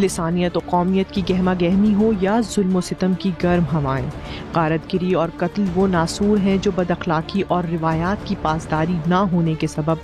لسانیت و قومیت کی گہما گہمی ہو یا ظلم و ستم کی گرم ہوائیں، غارت گری اور قتل وہ ناسور ہیں جو بد اخلاقی اور روایات کی پاسداری نہ ہونے کے سبب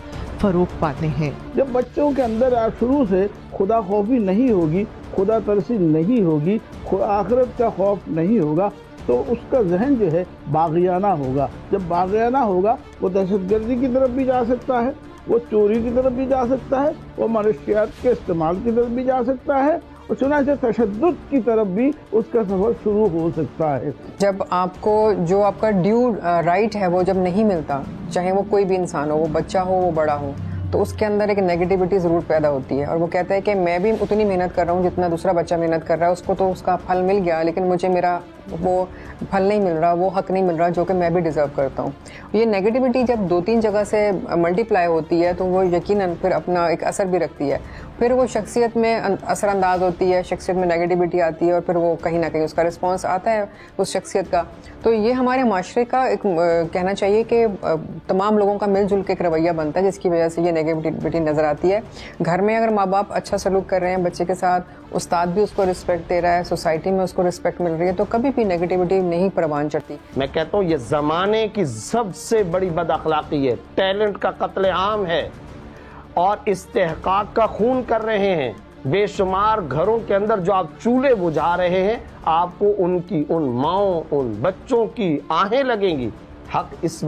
فروغ پاتے ہیں۔ جب بچوں کے اندر شروع سے خدا خوفی نہیں ہوگی، خدا ترسی نہیں ہوگی، آخرت کا خوف نہیں ہوگا، تو اس کا ذہن جو ہے باغیانہ ہوگا۔ جب باغیانہ ہوگا وہ دہشت گردی کی طرف بھی جا سکتا ہے، وہ چوری کی طرف بھی جا سکتا ہے، وہ منشیات کے استعمال کی طرف بھی جا سکتا ہے، اور چنانچہ تشدد کی طرف بھی اس کا سفر شروع ہو سکتا ہے۔ جب آپ کو جو آپ کا ڈیو رائٹ ہے وہ جب نہیں ملتا، چاہے وہ کوئی بھی انسان ہو، وہ بچہ ہو وہ بڑا ہو، تو اس کے اندر ایک نیگیٹیوٹی ضرور پیدا ہوتی ہے، اور وہ کہتا ہے کہ میں بھی اتنی محنت کر رہا ہوں جتنا دوسرا بچہ محنت کر رہا ہے، اس کو تو اس کا پھل مل گیا، لیکن مجھے میرا وہ پھل نہیں مل رہا، وہ حق نہیں مل رہا جو کہ میں بھی ڈیزرو کرتا ہوں۔ یہ نیگیٹیوٹی جب 2-3 جگہ سے ملٹیپلائی ہوتی ہے تو وہ یقیناً پھر اپنا ایک اثر بھی رکھتی ہے، پھر وہ شخصیت میں اثر انداز ہوتی ہے، شخصیت میں نیگیٹیوٹی آتی ہے، اور پھر وہ کہیں نہ کہیں اس کا رسپانس آتا ہے اس شخصیت کا۔ تو یہ ہمارے معاشرے کا ایک کہنا چاہیے کہ تمام لوگوں کا مل جل کے ایک رویہ بنتا ہے جس کی وجہ سے یہ نیگیٹیوٹی نظر آتی ہے۔ گھر میں اگر ماں باپ اچھا سلوک کر رہے ہیں بچے کے ساتھ، استاد بھی اس کو رسپیکٹ دے رہا ہے، سوسائٹی میں اس کو رسپیکٹ مل رہی ہے، تو کبھی بھی نیگیٹیوٹی نہیں پروان چڑھتی۔ میں کہتا ہوں یہ زمانے کی سب سے بڑی بد اخلاقی ہے، ٹیلنٹ کا قتل عام ہے اور استحقاق کا خون کر رہے ہیں۔ بے شمار گھروں کے اندر جو آپ چولہے بجھا رہے ہیں، آپ کو ان کی، ان ماؤں، ان بچوں کی آہیں لگیں گی۔ حق اس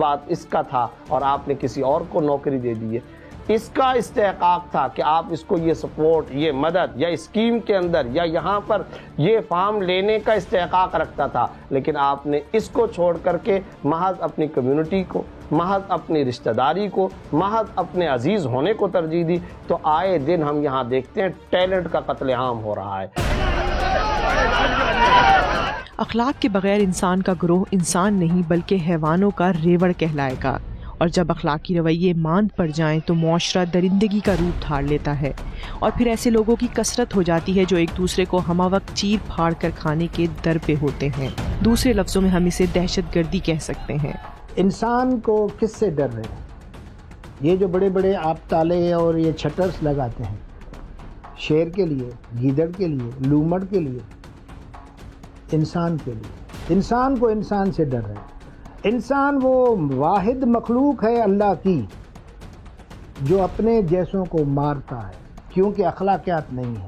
کا تھا اور آپ نے کسی اور کو نوکری دے دی ہے۔ اس کا استحقاق تھا کہ آپ اس کو یہ سپورٹ، یہ مدد یا اسکیم کے اندر یا یہاں پر یہ فارم لینے کا استحقاق رکھتا تھا، لیکن آپ نے اس کو چھوڑ کر کے محض اپنی کمیونٹی کو، محض اپنی رشتہ داری کو، محض اپنے عزیز ہونے کو ترجیح دی۔ تو آئے دن ہم یہاں دیکھتے ہیں ٹیلنٹ کا قتل عام ہو رہا ہے۔ اخلاق کے بغیر انسان کا گروہ انسان نہیں بلکہ حیوانوں کا ریوڑ کہلائے گا، اور جب اخلاقی رویے ماند پڑ جائیں تو معاشرہ درندگی کا روپ دھار لیتا ہے، اور پھر ایسے لوگوں کی کثرت ہو جاتی ہے جو ایک دوسرے کو ہمہ وقت چیر پھاڑ کر کھانے کے در پہ ہوتے ہیں۔ دوسرے لفظوں میں ہم اسے دہشت گردی کہہ سکتے ہیں۔ انسان کو کس سے ڈر رہے ہیں؟ یہ جو بڑے بڑے آپ تالے اور یہ چھٹرس لگاتے ہیں، شیر کے لیے، گیدڑ کے لیے، لومڑ کے لیے، انسان کے لیے۔ انسان کو انسان سے ڈر رہے ہیں۔ انسان وہ واحد مخلوق ہے اللہ کی جو اپنے جیسوں کو مارتا ہے، کیونکہ اخلاقیات نہیں ہے۔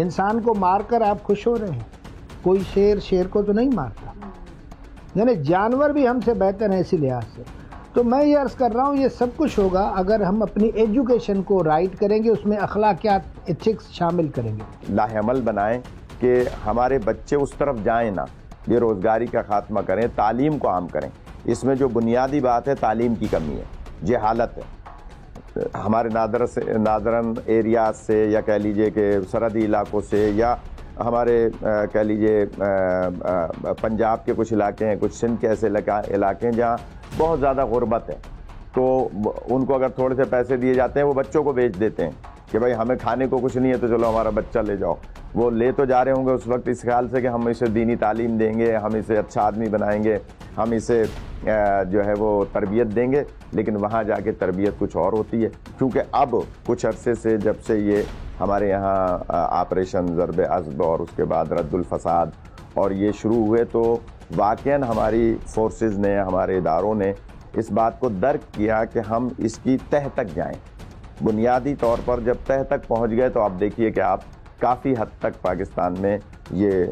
انسان کو مار کر آپ خوش ہو رہے ہیں؟ کوئی شیر کو تو نہیں مارتا، یعنی جانور بھی ہم سے بہتر ہیں اسی لحاظ سے۔ تو میں یہ عرض کر رہا ہوں یہ سب کچھ ہوگا اگر ہم اپنی ایجوکیشن کو رائٹ کریں گے، اس میں اخلاقیات، ایتھکس شامل کریں گے، لاہ عمل بنائیں کہ ہمارے بچے اس طرف جائیں نہ، بے روزگاری کا خاتمہ کریں، تعلیم کو عام کریں۔ اس میں جو بنیادی بات ہے تعلیم کی کمی ہے، جہالت ہے۔ ہمارے نادرن ایریاز سے یا کہہ لیجئے کہ سرحدی علاقوں سے یا ہمارے کہہ لیجئے پنجاب کے کچھ علاقے ہیں، کچھ سندھ کے ایسے علاقے ہیں جہاں بہت زیادہ غربت ہے، تو ان کو اگر تھوڑے سے پیسے دیے جاتے ہیں وہ بچوں کو بیچ دیتے ہیں کہ بھائی ہمیں کھانے کو کچھ نہیں ہے تو چلو ہمارا بچہ لے جاؤ۔ وہ لے تو جا رہے ہوں گے اس وقت اس خیال سے کہ ہم اسے دینی تعلیم دیں گے، ہم اسے اچھا آدمی بنائیں گے، ہم اسے جو ہے وہ تربیت دیں گے، لیکن وہاں جا کے تربیت کچھ اور ہوتی ہے۔ کیونکہ اب کچھ عرصے سے جب سے یہ ہمارے یہاں آپریشن ضرب عضب اور اس کے بعد رد الفساد اور یہ شروع ہوئے، تو واقعاً ہماری فورسز نے، ہمارے اداروں نے اس بات کو درک کیا کہ ہم اس کی تہ تک جائیں۔ بنیادی طور پر جب تہ تک پہنچ گئے تو آپ دیکھیے کہ آپ کافی حد تک پاکستان میں یہ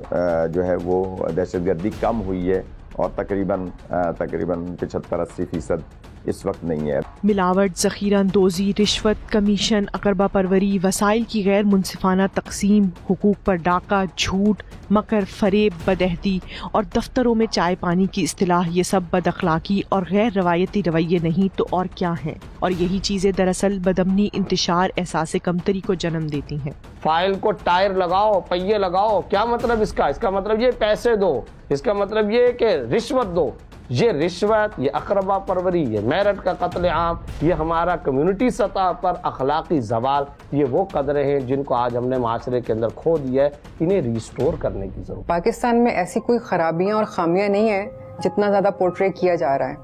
جو ہے وہ دہشت گردی کم ہوئی ہے، اور تقریباً 75-80% اس وقت نہیں ہے۔ ملاوٹ، ذخیرہ اندوزی، رشوت، کمیشن، اقربا پروری، وسائل کی غیر منصفانہ تقسیم، حقوق پر ڈاکہ، جھوٹ، مکر، فریب، بدعہدی اور دفتروں میں چائے پانی کی اصطلاح، یہ سب بد اخلاقی اور غیر روایتی رویے نہیں تو اور کیا ہیں، اور یہی چیزیں دراصل بدامنی، انتشار، احساس کمتری کو جنم دیتی ہیں۔ فائل کو ٹائر لگاؤ، پہیے لگاؤ، کیا مطلب اس کا مطلب یہ پیسے دو، اس کا مطلب یہ کہ رشوت دو۔ یہ رشوت، یہ اقربا پروری، یہ میرٹ کا قتل عام، یہ ہمارا کمیونٹی سطح پر اخلاقی زوال، یہ وہ قدریں ہیں جن کو آج ہم نے معاشرے کے اندر کھو دیا ہے، انہیں ریسٹور کرنے کی ضرورت۔ پاکستان میں ایسی کوئی خرابیاں اور خامیاں نہیں ہیں جتنا زیادہ پورٹری کیا جا رہا ہے۔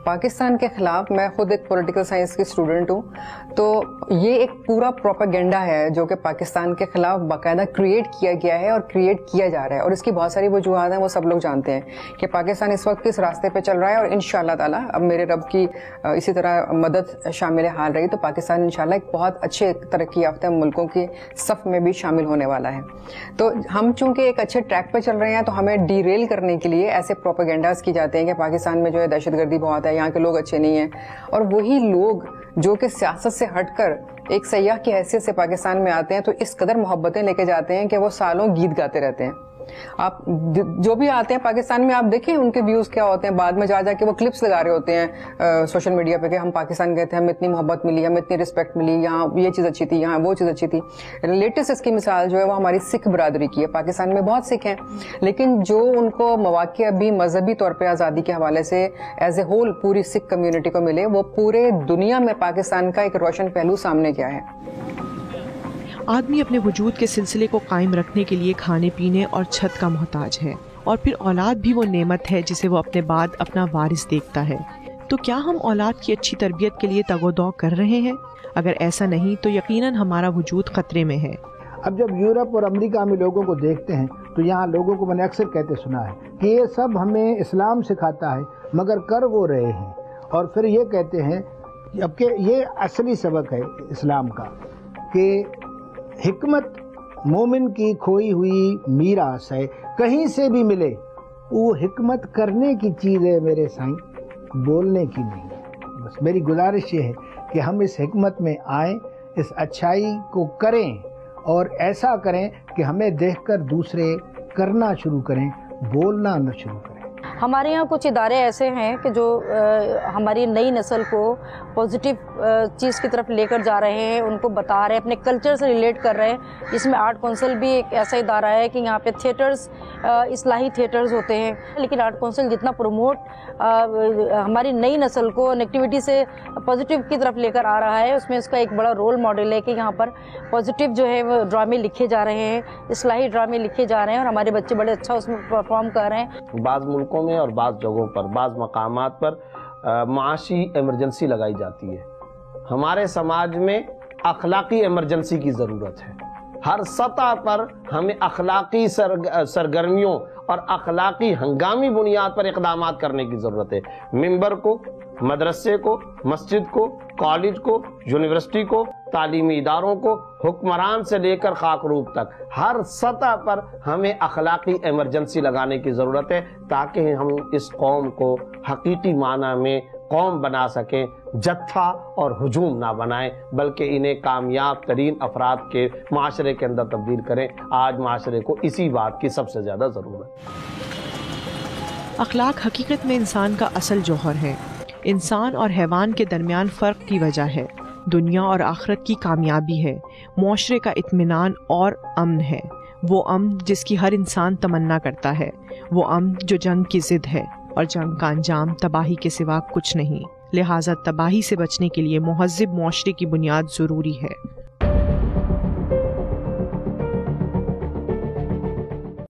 پاکستان کے خلاف، میں خود ایک پولیٹیکل سائنس کی اسٹوڈنٹ ہوں، تو یہ ایک پورا پروپیگنڈا ہے جو کہ پاکستان کے خلاف باقاعدہ کریٹ کیا گیا ہے اور کریٹ کیا جا رہا ہے، اور اس کی بہت ساری وجوہات ہیں، وہ سب لوگ جانتے ہیں کہ پاکستان اس وقت کس راستے پہ چل رہا ہے، اور انشاءاللہ تعالیٰ اب میرے رب کی اسی طرح مدد شامل حال رہی تو پاکستان انشاءاللہ ایک بہت اچھے ترقی یافتہ ملکوں کے صف میں بھی شامل ہونے والا ہے. تو ہم چونکہ ایک اچھے ٹریک پہ چل رہے ہیں تو ہمیں ڈیریل کرنے کے لیے ایسے پروپیگنڈاز کی جاتے ہیں کہ پاکستان میں جو ہے دہشت گردی بہت ہے، یہاں کے لوگ اچھے نہیں ہیں، اور وہی لوگ جو کہ سیاست سے ہٹ کر ایک سیاح کی حیثیت سے پاکستان میں آتے ہیں تو اس قدر محبتیں لے کے جاتے ہیں کہ وہ سالوں گیت گاتے رہتے ہیں. آپ جو بھی آتے ہیں پاکستان میں آپ دیکھیں ان کے ویوز کیا ہوتے ہیں، بعد میں جا کے وہ کلپس لگا رہے ہوتے ہیں سوشل میڈیا پہ کہ ہم پاکستان گئے تھے، ہمیں اتنی محبت ملی، ہمیں اتنی رسپیکٹ ملی، یہاں یہ چیز اچھی تھی، یہاں وہ چیز اچھی تھی. لیٹسٹ اس کی مثال جو ہے وہ ہماری سکھ برادری کی ہے. پاکستان میں بہت سکھ ہیں، لیکن جو ان کو مواقع ابھی مذہبی طور پہ آزادی کے حوالے سے ایز اے ہول پوری سکھ کمیونٹی کو ملے، وہ پورے دنیا میں پاکستان کا ایک روشن پہلو سامنے کیا ہے. آدمی اپنے وجود کے سلسلے کو قائم رکھنے کے لیے کھانے پینے اور چھت کا محتاج ہے، اور پھر اولاد بھی وہ نعمت ہے جسے وہ اپنے بعد اپنا وارث دیکھتا ہے. تو کیا ہم اولاد کی اچھی تربیت کے لیے تگ و دو کر رہے ہیں؟ اگر ایسا نہیں تو یقیناً ہمارا وجود خطرے میں ہے. اب جب یورپ اور امریکہ میں لوگوں کو دیکھتے ہیں تو یہاں لوگوں کو میں نے اکثر کہتے سنا ہے کہ یہ سب ہمیں اسلام سکھاتا ہے مگر کر وہ رہے ہیں، اور پھر یہ کہتے ہیں اب کہ یہ اصلی سبق ہے اسلام کا کہ حکمت مومن کی کھوئی ہوئی میراث ہے، کہیں سے بھی ملے وہ حکمت کرنے کی چیز ہے میرے سائیں، بولنے کی نہیں. بس میری گزارش یہ ہے کہ ہم اس حکمت میں آئیں، اس اچھائی کو کریں اور ایسا کریں کہ ہمیں دیکھ کر دوسرے کرنا شروع کریں، بولنا نہ شروع کریں. ہمارے یہاں کچھ ادارے ایسے ہیں کہ جو ہماری نئی نسل کو پازیٹیو چیز کی طرف لے کر جا رہے ہیں، ان کو بتا رہے ہیں، اپنے کلچر سے ریلیٹ کر رہے ہیں. اس میں آرٹ کونسل بھی ایک ایسا ادارہ ہے کہ یہاں پہ تھیٹرز، اصلاحی تھیٹرز ہوتے ہیں، لیکن آرٹ کونسل جتنا پروموٹ ہماری نئی نسل کو نیگیٹیوٹی سے پازیٹیو کی طرف لے کر آ رہا ہے، اس میں اس کا ایک بڑا رول ماڈل ہے کہ یہاں پر پازیٹیو جو ہے وہ ڈرامے لکھے جا رہے ہیں، اصلاحی ڈرامے لکھے جا رہے ہیں، اور ہمارے بچے بڑے اچھا اس میں پرفارم کر رہے ہیں. بعض ملکوں میں اور بعض جگہوں پر، بعض مقامات پر معاشی ایمرجنسی لگائی جاتی ہے. ہمارے سماج میں اخلاقی ایمرجنسی کی ضرورت ہے. ہر سطح پر ہمیں اخلاقی سرگرمیوں اور اخلاقی ہنگامی بنیاد پر اقدامات کرنے کی ضرورت ہے. ممبر کو، مدرسے کو، مسجد کو، کالج کو، یونیورسٹی کو، تعلیمی اداروں کو، حکمران سے لے کر خاکروب تک ہر سطح پر ہمیں اخلاقی ایمرجنسی لگانے کی ضرورت ہے تاکہ ہم اس قوم کو حقیقی معنی میں قوم بنا سکیں، جتھا اور ہجوم نہ بنائیں، بلکہ انہیں کامیاب ترین افراد کے معاشرے کے اندر تبدیل کریں. آج معاشرے کو اسی بات کی سب سے زیادہ ضرورت ہے. اخلاق حقیقت میں انسان کا اصل جوہر ہے. انسان اور حیوان کے درمیان فرق کی وجہ ہے دنیا اور آخرت کی کامیابی ہے، معاشرے کا اطمینان اور امن ہے. وہ امن جس کی ہر انسان تمنا کرتا ہے، وہ امن جو جنگ کی ضد ہے، اور جنگ کا انجام تباہی کے سوا کچھ نہیں. لہٰذا تباہی سے بچنے کے لیے مہذب معاشرے کی بنیاد ضروری ہے.